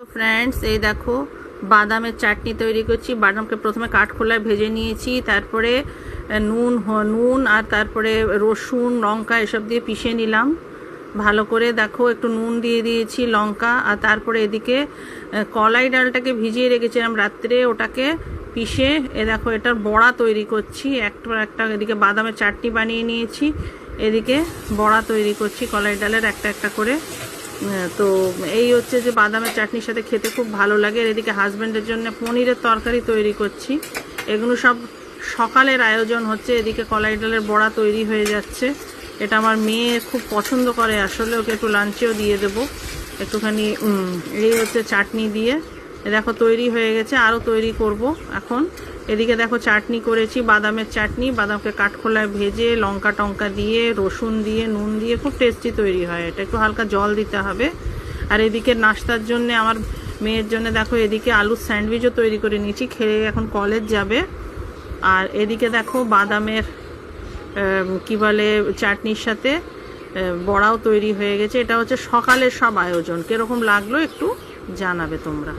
তো ফ্রেন্ডস, এই দেখো বাদামের চাটনি তৈরি করছি। বাদামকে প্রথমে কাঠখোলায় ভেজে নিয়েছি, তারপরে নুন আর তারপরে রসুন লঙ্কা এসব দিয়ে পিষে নিলাম ভালো করে। দেখো একটু নুন দিয়ে দিয়েছি, লঙ্কা, আর তারপরে এদিকে কলাই ডালটাকে ভিজিয়ে রেখেছিলাম রাত্রে, ওটাকে পিষে দেখো এটার বড়া তৈরি করছি। একটা এদিকে বাদামের চাটনি বানিয়ে নিয়েছি, এদিকে বড়া তৈরি করছি কলাই ডালের একটা একটা করে। তো এই হচ্ছে যে বাদামের চাটনির সাথে খেতে খুব ভালো লাগে। আর এদিকে হাজব্যান্ডের জন্য পনিরের তরকারি তৈরি করছি। এগুলো সব সকালের আয়োজন হচ্ছে। এদিকে কলাই ডালের বড়া তৈরি হয়ে যাচ্ছে। এটা আমার মেয়ে খুব পছন্দ করে, আসলে ওকে একটু লাঞ্চেও দিয়ে দেবো একটুখানি। এই হচ্ছে চাটনি দিয়ে দেখো তৈরি হয়ে গেছে, আরও তৈরি করব এখন। এদিকে দেখো চাটনি করেছি, বাদামের চাটনি। বাদামকে কাঠখোলায় ভেজে লঙ্কা টঙ্কা দিয়ে রসুন দিয়ে নুন দিয়ে খুব টেস্টি তৈরি হয়। এটা একটু হালকা জল দিতে হবে। আর এদিকে নাস্তার জন্য আমার মেয়ের জন্য দেখো এদিকে আলুর স্যান্ডউইচও তৈরি করে নিয়েছি, খেয়ে এখন কলেজ যাবে। আর এদিকে দেখো বাদামের কি বলে চাটনির সাথে বড়াও তৈরি হয়ে গেছে। এটা হচ্ছে সকালের সব আয়োজন। কীরকম লাগলো একটু জানাবে তোমরা।